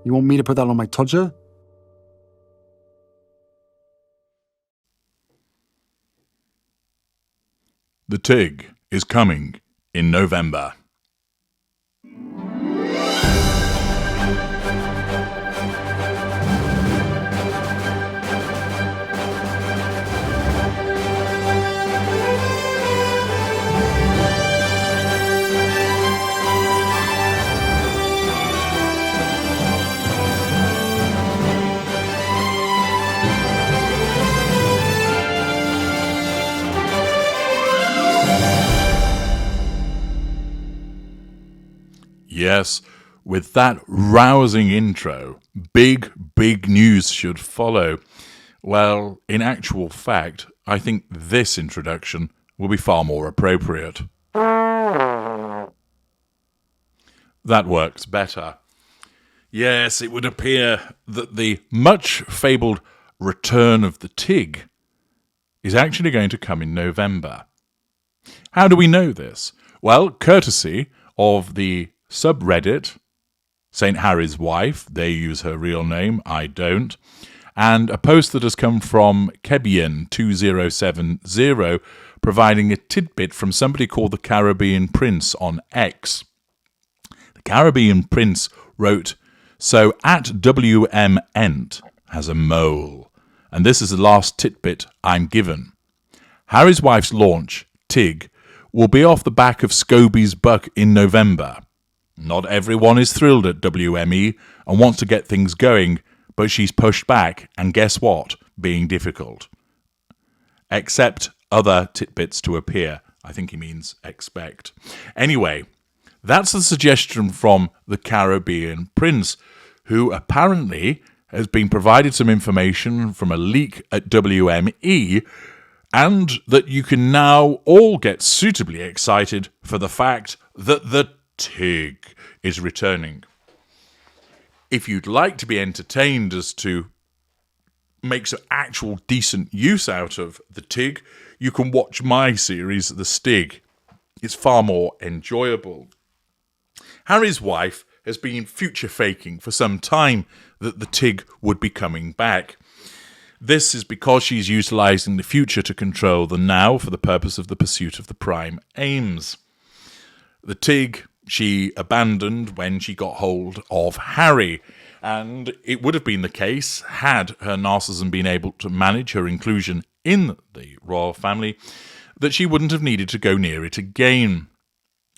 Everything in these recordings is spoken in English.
You want me to put that on my Tudor? The Tig is coming in November. Yes, with that rousing intro, big news should follow. Well, in actual fact, I think this introduction will be far more appropriate. That works better. Yes, it would appear that the much-fabled return of the Tig is actually going to come in November. How do we know this? Well, courtesy of the subreddit St. Harry's Wife, they use her real name, I don't, and a post that has come from Kebian2070 providing a tidbit from somebody called the Caribbean Prince on X. The Caribbean Prince wrote, "So at WM Ent has a mole, and this is the last tidbit I'm given. Harry's Wife's launch, Tig, will be off the back of Scobie's buck in November. Not everyone is thrilled at WME and wants to get things going, but she's pushed back, and guess what? Being difficult. Except other tidbits to appear." I think he means expect. Anyway, that's the suggestion from the Caribbean Prince, who apparently has been provided some information from a leak at WME, and that you can now all get suitably excited for the fact that the Tig is returning. If you'd like to be entertained as to make some actual decent use out of the Tig, you can watch my series, The Stig. It's far more enjoyable. Harry's Wife has been future faking for some time that the Tig would be coming back. This is because she's utilising the future to control the now for the purpose of the pursuit of the prime aims. The Tig she abandoned when she got hold of Harry, and it would have been the case had her narcissism been able to manage her inclusion in the royal family, that she wouldn't have needed to go near it again.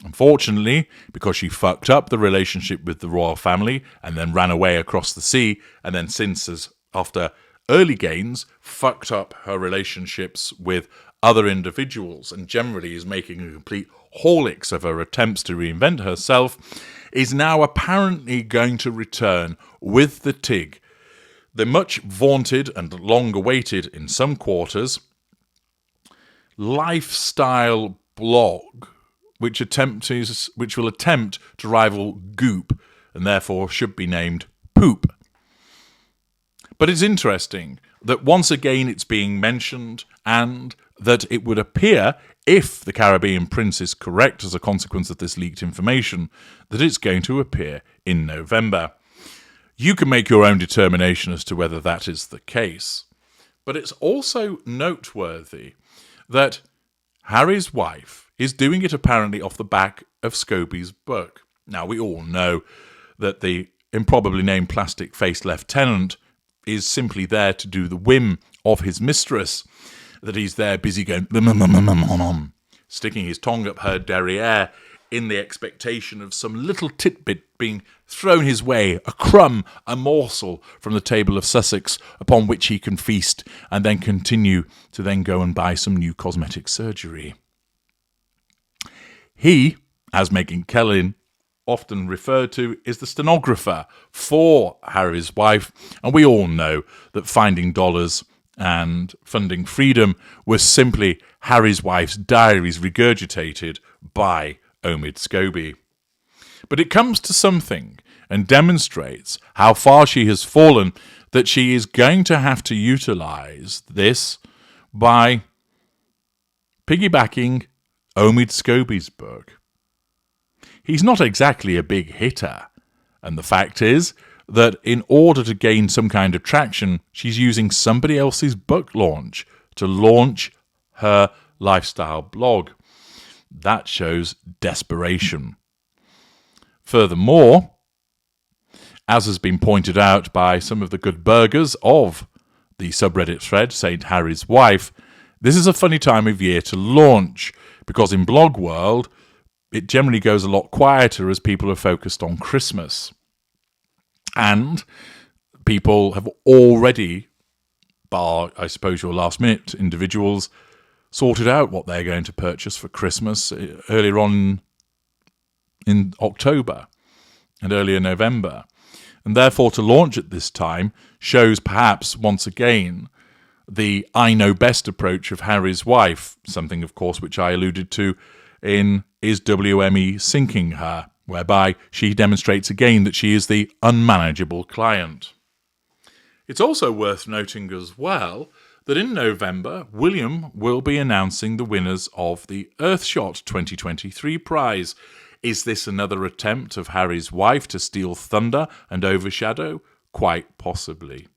Unfortunately, because she fucked up the relationship with the royal family and then ran away across the sea, and then since, after early gains, fucked up her relationships with other individuals and generally is making a complete horlicks of her attempts to reinvent herself, is now apparently going to return with the Tig. The much vaunted and long-awaited, in some quarters, lifestyle blog, which will attempt to rival Goop, and therefore should be named Poop. But it's interesting that once again it's being mentioned, and that it would appear, if the Caribbean Prince is correct as a consequence of this leaked information, that it's going to appear in November. You can make your own determination as to whether that is the case. But it's also noteworthy that Harry's Wife is doing it apparently off the back of Scobie's book. Now, we all know that the improbably named plastic-faced lieutenant is simply there to do the whim of his mistress, that he's there busy going, sticking his tongue up her derriere in the expectation of some little tidbit being thrown his way, a crumb, a morsel from the table of Sussex upon which he can feast and then continue to then go and buy some new cosmetic surgery. He, as Meghan Kellin often referred to, is the stenographer for Harry's Wife, and we all know that finding dollars and funding freedom was simply Harry's Wife's diaries regurgitated by Omid Scobie. But it comes to something and demonstrates how far she has fallen, that she is going to have to utilise this by piggybacking Omid Scobie's book. He's not exactly a big hitter, and the fact is that in order to gain some kind of traction, she's using somebody else's book launch to launch her lifestyle blog. That shows desperation. Furthermore, as has been pointed out by some of the good burgers of the subreddit thread, St. Harry's Wife, this is a funny time of year to launch, because in blog world, it generally goes a lot quieter as people are focused on Christmas. And people have already, bar, I suppose, your last minute individuals, sorted out what they're going to purchase for Christmas earlier on in October and earlier November. And therefore, to launch at this time shows perhaps once again the I know best approach of Harry's wife, something, of course, which I alluded to in Is WME Sinking Her, whereby she demonstrates again that she is the unmanageable client. It's also worth noting as well that in November, William will be announcing the winners of the Earthshot 2023 prize. Is this another attempt of Harry's wife to steal thunder and overshadow? Quite possibly.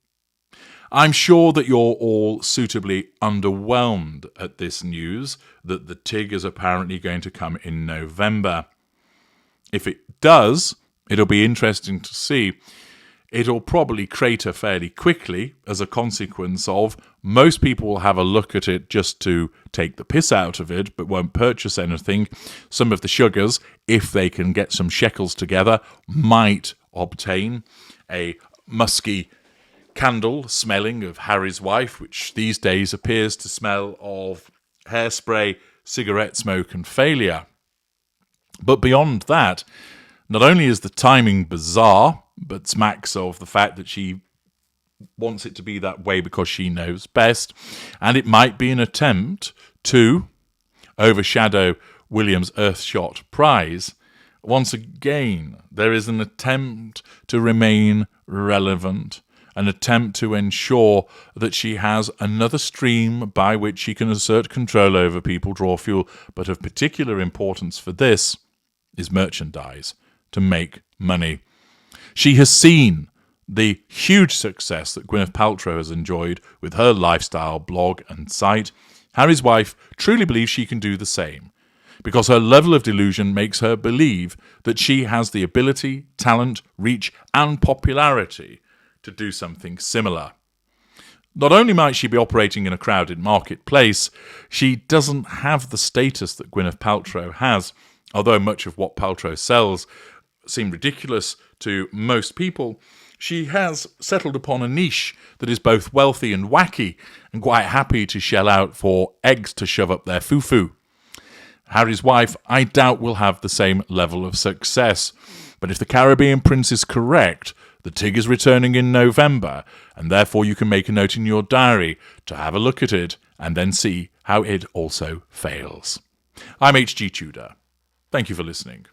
I'm sure that you're all suitably underwhelmed at this news that the TIG is apparently going to come in November. If it does, it'll be interesting to see. It'll probably crater fairly quickly as a consequence of most people will have a look at it just to take the piss out of it, but won't purchase anything. Some of the sugars, if they can get some shekels together, might obtain a musky candle smelling of Harry's wife, which these days appears to smell of hairspray, cigarette smoke and failure. But beyond that, not only is the timing bizarre, but smacks of the fact that she wants it to be that way because she knows best, and it might be an attempt to overshadow William's Earthshot prize. Once again, there is an attempt to remain relevant, an attempt to ensure that she has another stream by which she can assert control over people, draw fuel, but of particular importance for this is merchandise, to make money. She has seen the huge success that Gwyneth Paltrow has enjoyed with her lifestyle blog and site. Harry's wife truly believes she can do the same, because her level of delusion makes her believe that she has the ability, talent, reach, and popularity to do something similar. Not only might she be operating in a crowded marketplace, she doesn't have the status that Gwyneth Paltrow has, although much of what Paltrow sells seem ridiculous to most people. She has settled upon a niche that is both wealthy and wacky, and quite happy to shell out for eggs to shove up their foo-foo. Harry's wife, I doubt, will have the same level of success. But if the Caribbean Prince is correct, the TIG is returning in November, and therefore you can make a note in your diary to have a look at it and then see how it also fails. I'm H.G. Tudor. Thank you for listening.